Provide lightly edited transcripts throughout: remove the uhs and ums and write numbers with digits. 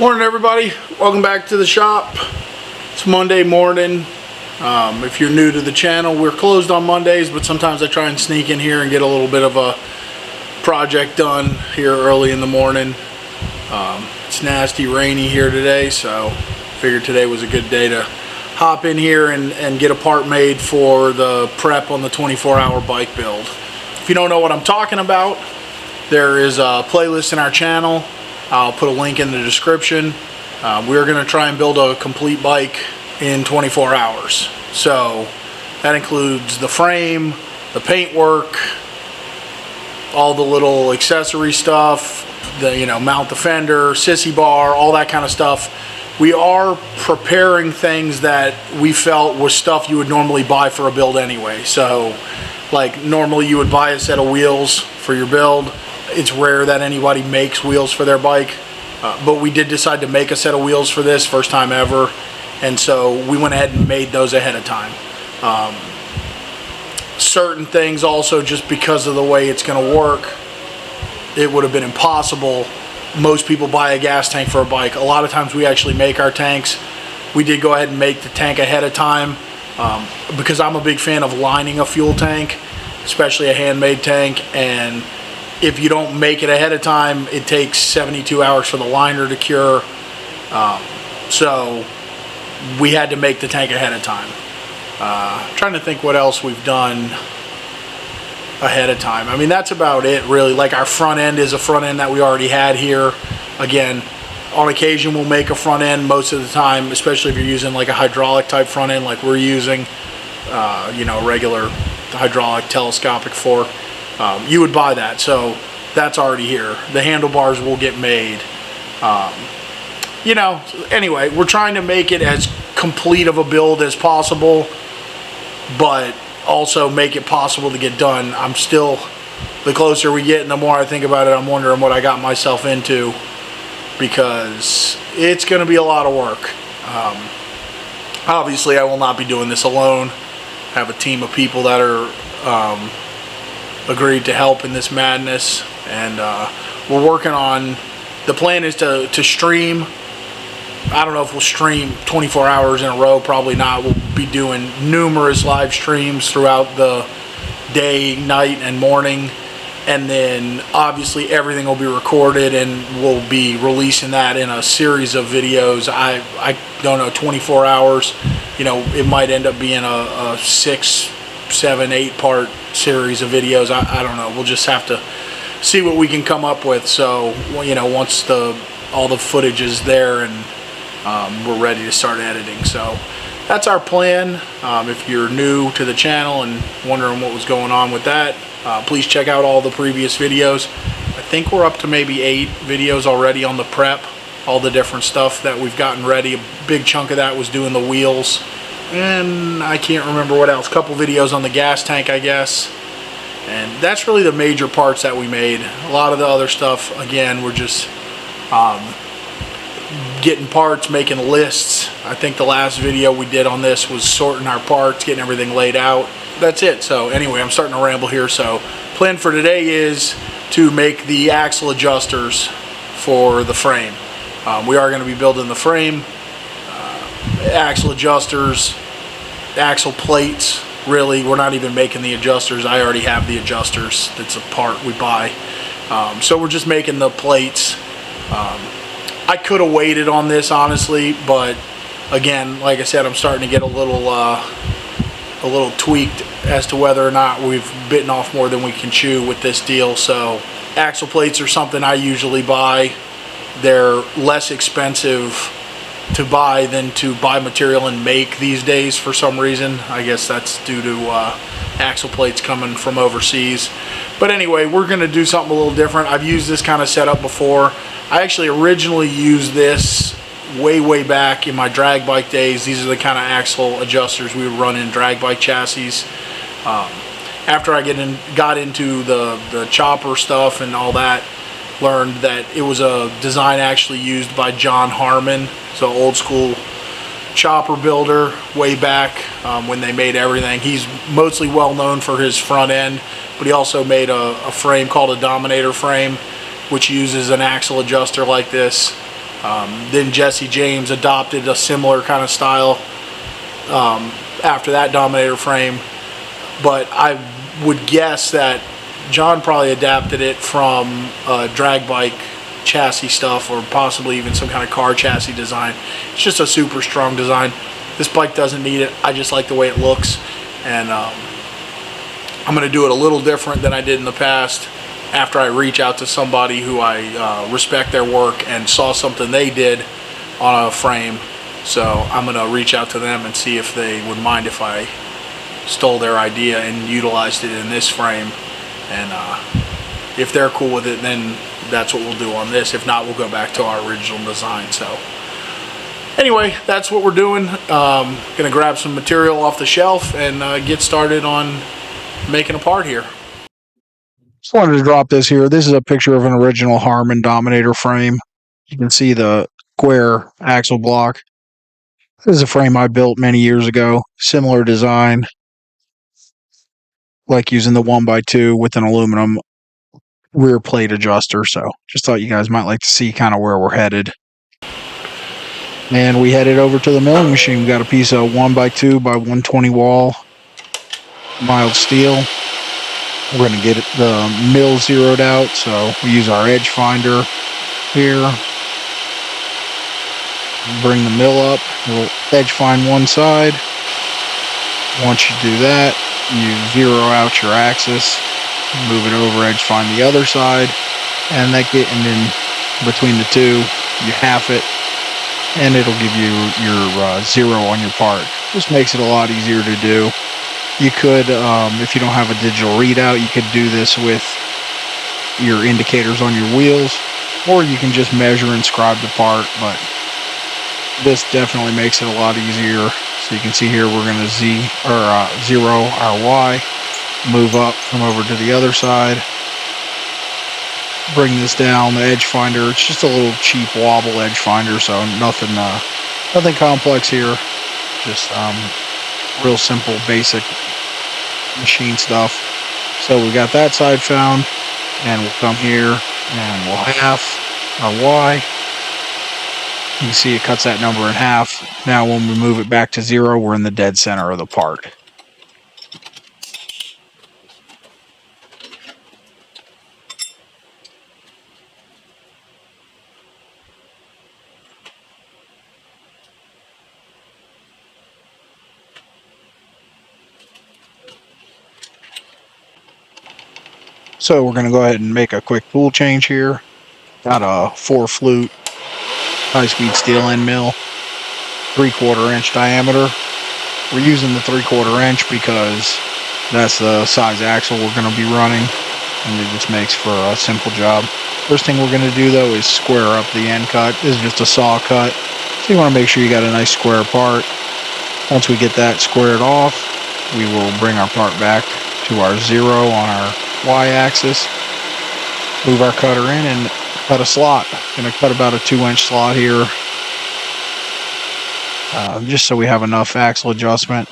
Morning everybody, welcome back to the shop. It's Monday morning. If you're new to the channel, we're closed on Mondays, but sometimes I try and sneak in here and get a little bit of a project done here early in the morning. It's nasty rainy here today, so figured today was a good day to hop in here and get a part made for the prep on the 24-hour bike build. If you don't know what I'm talking about, there is a playlist in our channel. I'll put a link in the description. We're going to try and build a complete bike in 24 hours. So that includes the frame, the paintwork, all the little accessory stuff, mount the fender, sissy bar, all that kind of stuff. We are preparing things that we felt was stuff you would normally buy for a build anyway. So like normally you would buy a set of wheels for your build. It's rare that anybody makes wheels for their bike, but we did decide to make a set of wheels for this, first time ever, and so we went ahead and made those ahead of time. Certain things also, just because of the way it's going to work, it would have been impossible. Most people buy a gas tank for a bike. A lot of times we actually make our tanks. We did go ahead and make the tank ahead of time because I'm a big fan of lining a fuel tank, especially a handmade tank, and if you don't make it ahead of time, it takes 72 hours for the liner to cure. So we had to make the tank ahead of time. Trying to think what else we've done ahead of time. I mean, that's about it really. Like our front end is a front end that we already had here. Again, on occasion we'll make a front end. Most of the time, especially if you're using like a hydraulic type front end like we're using, regular hydraulic telescopic fork. You would buy that, so that's already here. The handlebars will get made. Anyway, we're trying to make it as complete of a build as possible, but also make it possible to get done. I'm still, the closer we get and the more I think about it, I'm wondering what I got myself into, because it's going to be a lot of work. Obviously, I will not be doing this alone. I have a team of people that are agreed to help in this madness, and we're working on, the plan is to stream. I don't know if we'll stream 24 hours in a row, probably not. We'll be doing numerous live streams throughout the day, night, and morning, and then obviously everything will be recorded and we'll be releasing that in a series of videos. I don't know, 24 hours, it might end up being a 6, 7, 8 part series of videos. I don't know, we'll just have to see what we can come up with. So once all the footage is there and we're ready to start editing. So that's our plan. If you're new to the channel and wondering what was going on with that, please check out all the previous videos. I think we're up to maybe 8 videos already on the prep, all the different stuff that we've gotten ready. A big chunk of that was doing the wheels, and I can't remember what else. A couple videos on the gas tank, I guess. And that's really the major parts that we made. A lot of the other stuff, again, we're just getting parts, making lists. I think the last video we did on this was sorting our parts, getting everything laid out. That's it. So anyway, I'm starting to ramble here. So plan for today is to make the axle adjusters for the frame. We are going to be building the frame, axle adjusters, axle plates. Really, we're not even making the adjusters. I already have the adjusters. That's a part we buy. So we're just making the plates. I could have waited on this, honestly, but again, like I said, I'm starting to get a little tweaked as to whether or not we've bitten off more than we can chew with this deal. So axle plates are something I usually buy. They're less expensive to buy than to buy material and make these days for some reason. I guess that's due to axle plates coming from overseas. But anyway, we're going to do something a little different. I've used this kind of setup before. I actually originally used this way back in my drag bike days. These are the kind of axle adjusters we would run in drag bike chassis. After I got into the chopper stuff and all that, learned that it was a design actually used by John Harmon, so old school chopper builder way back when they made everything. He's mostly well known for his front end, but he also made a frame called a Dominator frame, which uses an axle adjuster like this. Then Jesse James adopted a similar kind of style after that Dominator frame. But I would guess that John probably adapted it from drag bike chassis stuff, or possibly even some kind of car chassis design. It's just a super strong design. This bike doesn't need it. I just like the way it looks, and I'm going to do it a little different than I did in the past. After I reach out to somebody who I respect their work and saw something they did on a frame, so I'm going to reach out to them and see if they would mind if I stole their idea and utilized it in this frame. And if they're cool with it, then that's what we'll do on this. If not, we'll go back to our original design. So anyway, that's what we're doing. Gonna grab some material off the shelf and get started on making a part here. Just wanted to drop this here. This is a picture of an original Harman Dominator frame. You can see the square axle block. This is a frame I built many years ago. Similar design, like using the 1x2 with an aluminum rear plate adjuster. So just thought you guys might like to see kind of where we're headed. And we headed over to the milling machine. We got a piece of 1x2 by 120 wall mild steel. We're going to get the mill zeroed out, so we use our edge finder here. Bring the mill up. We'll edge find one side. Once you do that, you zero out your axis, move it over, edge find the other side, and then between the two, you half it, and it'll give you your zero on your part. This makes it a lot easier to do. You could, if you don't have a digital readout, you could do this with your indicators on your wheels, or you can just measure and scribe the part, but this definitely makes it a lot easier. So you can see here we're going to zero our Y, move up, come over to the other side, bring this down, the edge finder. It's just a little cheap wobble edge finder, so nothing complex here. Just real simple, basic machine stuff. So we got that side found, and we'll come here and we'll half our Y. You can see it cuts that number in half. Now when we move it back to zero, we're in the dead center of the part. So we're going to go ahead and make a quick tool change here. Got a 4-flute high-speed steel end mill, 3/4 inch diameter. We're using the 3/4 inch because that's the size axle we're going to be running, and it just makes for a simple job. First thing we're going to do though is square up the end cut. This is just a saw cut, so you want to make sure you got a nice square part. Once we get that squared off, we will bring our part back to our zero on our Y-axis, move our cutter in and cut a slot. Going to cut about a 2-inch slot here, just so we have enough axle adjustment.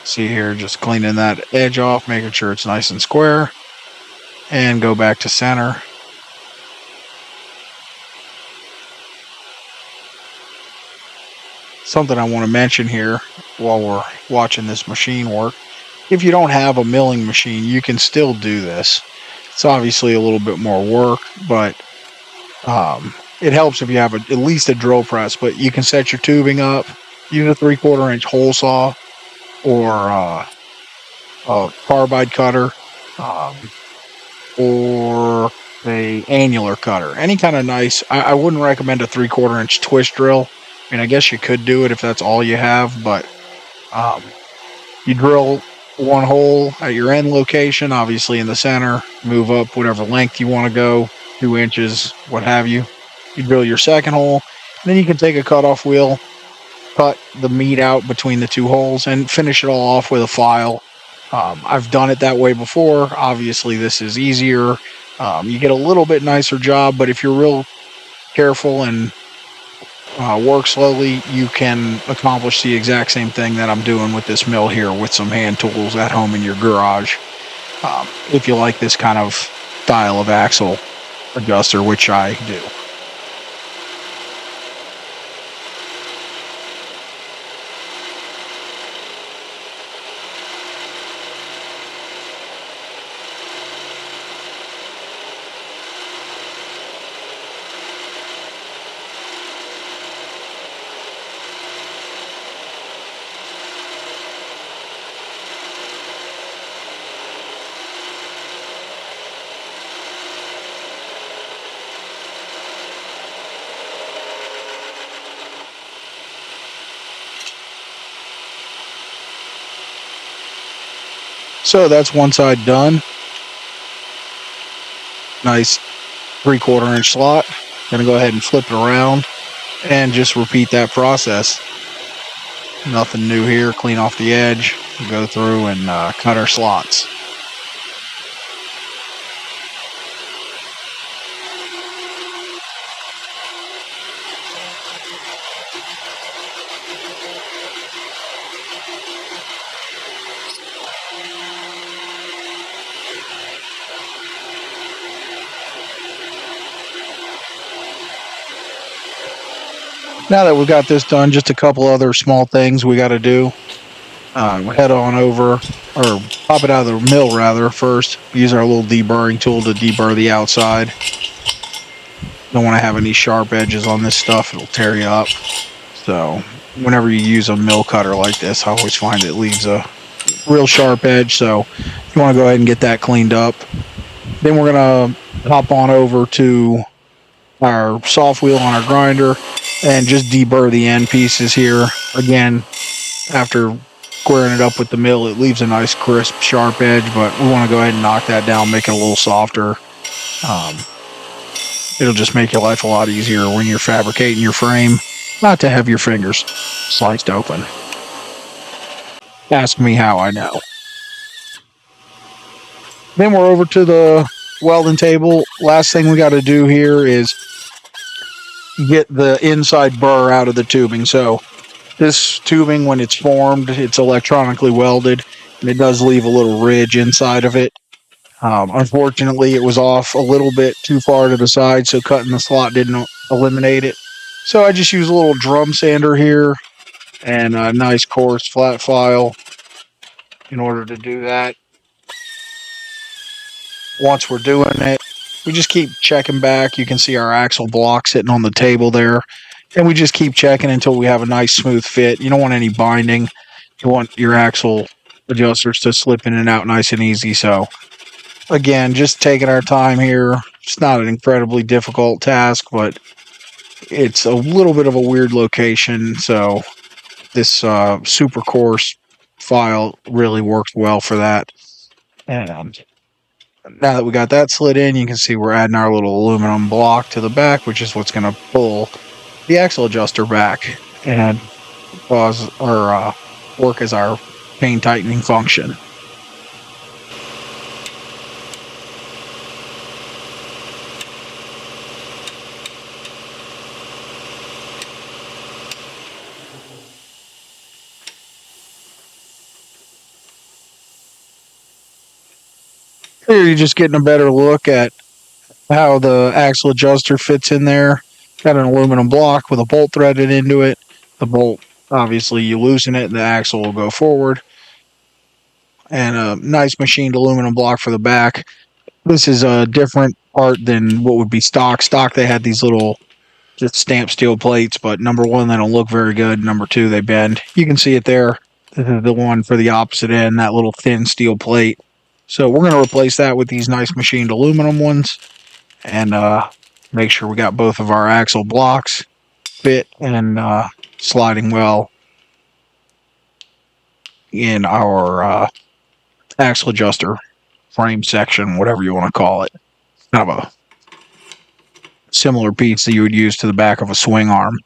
See here, just cleaning that edge off, making sure it's nice and square, and go back to center. Something I want to mention here while we're watching this machine work: if you don't have a milling machine, you can still do this. It's obviously a little bit more work, but it helps if you have at least a drill press. But you can set your tubing up, use a 3/4 inch hole saw, or a carbide cutter, or a annular cutter. Any kind of nice. I wouldn't recommend a 3/4 inch twist drill. I mean, I guess you could do it if that's all you have, but you drill one hole at your end location, obviously in the center, move up whatever length you want to go, 2 inches, what have you. You drill your second hole, and then you can take a cutoff wheel, cut the meat out between the two holes, and finish it all off with a file. I've done it that way before. Obviously, this is easier. You get a little bit nicer job, but if you're real careful and work slowly, you can accomplish the exact same thing that I'm doing with this mill here with some hand tools at home in your garage. If you like this kind of style of axle adjuster, which I do. So that's one side done. Nice 3/4 inch slot. Gonna go ahead and flip it around and just repeat that process. Nothing new here. Clean off the edge, go through and cut our slots. Now that we've got this done, just a couple other small things we got to do. Head on over, or pop it out of the mill rather first. Use our little deburring tool to deburr the outside. Don't want to have any sharp edges on this stuff, it'll tear you up. So whenever you use a mill cutter like this, I always find it leaves a real sharp edge. So you want to go ahead and get that cleaned up. Then we're going to hop on over to our soft wheel on our grinder and just deburr the end pieces here. Again, after squaring it up with the mill, it leaves a nice crisp sharp edge, but we want to go ahead and knock that down, make it a little softer. It'll just make your life a lot easier when you're fabricating your frame, not to have your fingers sliced open. Ask me how I know. Then we're over to the welding table. Last thing we got to do here is get the inside burr out of the tubing. So this tubing, when it's formed, it's electronically welded, and it does leave a little ridge inside of it. Unfortunately, it was off a little bit too far to the side, so cutting the slot didn't eliminate it. So I just use a little drum sander here and a nice coarse flat file in order to do that. Once we're doing it, we just keep checking back. You can see our axle block sitting on the table there. And we just keep checking until we have a nice smooth fit. You don't want any binding. You want your axle adjusters to slip in and out nice and easy. So again, just taking our time here. It's not an incredibly difficult task, but it's a little bit of a weird location. So this super coarse file really works well for that. And now that we got that slid in, you can see we're adding our little aluminum block to the back, which is what's going to pull the axle adjuster back and cause or work as our chain tightening function. Here you're just getting a better look at how the axle adjuster fits in there. Got an aluminum block with a bolt threaded into it. The bolt, obviously, you loosen it and the axle will go forward. And a nice machined aluminum block for the back. This is a different part than what would be stock. Stock, they had these little just stamped steel plates, but number one, they don't look very good. Number two, they bend. You can see it there. This is the one for the opposite end, that little thin steel plate. So we're going to replace that with these nice machined aluminum ones and make sure we got both of our axle blocks fit and sliding well in our axle adjuster frame section, whatever you want to call it. Kind of a similar piece that you would use to the back of a swing arm.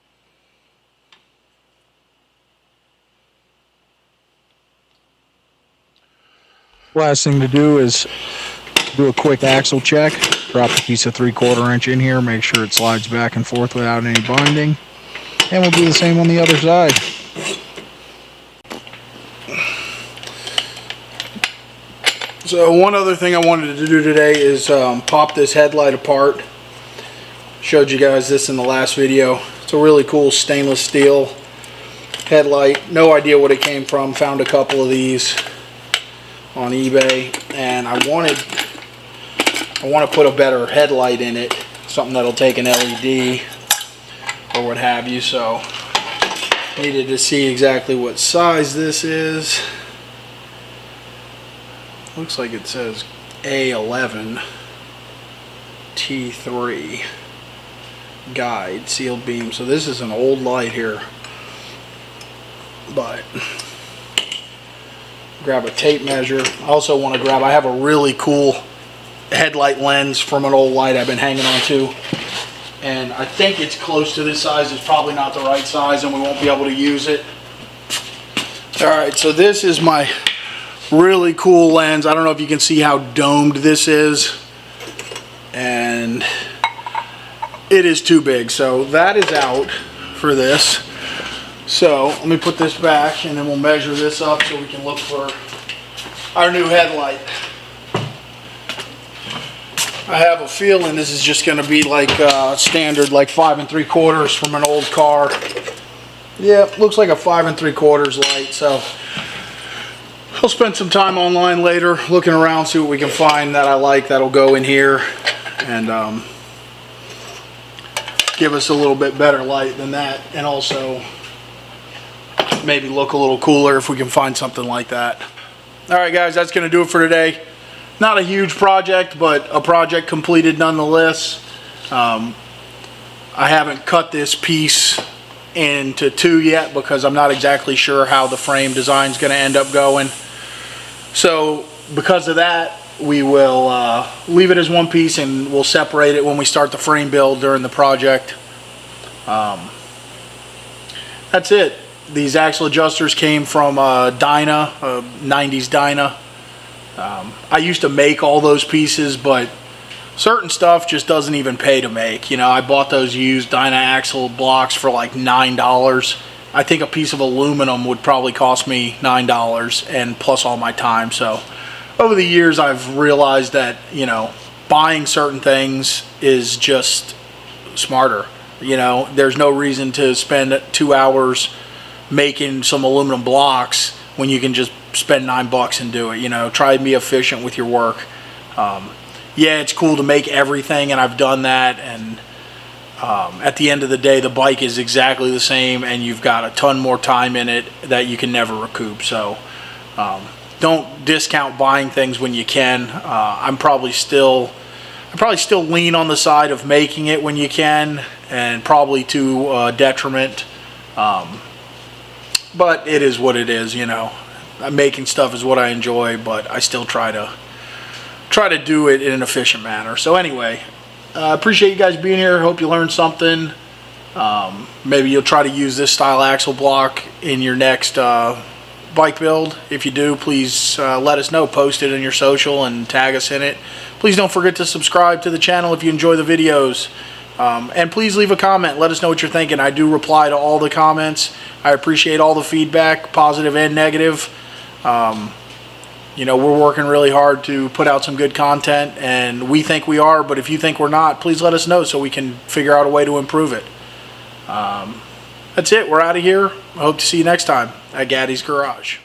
Last thing to do is do a quick axle check. Drop a piece of 3/4 inch in here, make sure it slides back and forth without any binding. And we'll do the same on the other side. So one other thing I wanted to do today is pop this headlight apart. Showed you guys this in the last video. It's a really cool stainless steel headlight. No idea what it came from. Found a couple of these on eBay, and I want to put a better headlight in it, something that'll take an LED or what have you. So needed to see exactly what size this is. Looks like it says A11 T3 guide sealed beam. So this is an old light here, but grab a tape measure. I also want to grab, I have a really cool headlight lens from an old light I've been hanging on to. And I think it's close to this size. It's probably not the right size and we won't be able to use it. Alright, so this is my really cool lens. I don't know if you can see how domed this is. And it is too big. So that is out for this. So let me put this back and then we'll measure this up so we can look for our new headlight. I have a feeling this is just going to be like standard, like 5 3/4 from an old car. Yeah, looks like a 5 3/4 light. So I'll spend some time online later looking around, see what we can find that I like that'll go in here and give us a little bit better light than that, and also maybe look a little cooler if we can find something like that. Alright guys, that's going to do it for today. Not a huge project, but a project completed nonetheless. I haven't cut this piece into two yet because I'm not exactly sure how the frame design is going to end up going. So because of that, we will leave it as one piece and we'll separate it when we start the frame build during the project. That's it. These axle adjusters came from Dyna, 90s Dyna. I used to make all those pieces, but certain stuff just doesn't even pay to make. You know, I bought those used Dyna axle blocks for like $9. I think a piece of aluminum would probably cost me $9 and plus all my time. So over the years I've realized that, you know, buying certain things is just smarter. You know, there's no reason to spend 2 hours making some aluminum blocks when you can just spend $9 and do it. You know, try and be efficient with your work. Yeah, it's cool to make everything, and I've done that, and at the end of the day the bike is exactly the same and you've got a ton more time in it that you can never recoup. So don't discount buying things when you can. I probably still lean on the side of making it when you can, and probably to detriment, but it is what it is. You know, making stuff is what I enjoy, but I still try to do it in an efficient manner. So anyway, I appreciate you guys being here. Hope you learned something. Maybe you'll try to use this style axle block in your next bike build. If you do, please let us know. Post it in your social and tag us in it. Please don't forget to subscribe to the channel if you enjoy the videos. And please leave a comment. Let us know what you're thinking. I do reply to all the comments. I appreciate all the feedback, positive and negative. You know, we're working really hard to put out some good content, and we think we are, but if you think we're not, please let us know so we can figure out a way to improve it. That's it. We're out of here. I hope to see you next time at Gatti's Garage.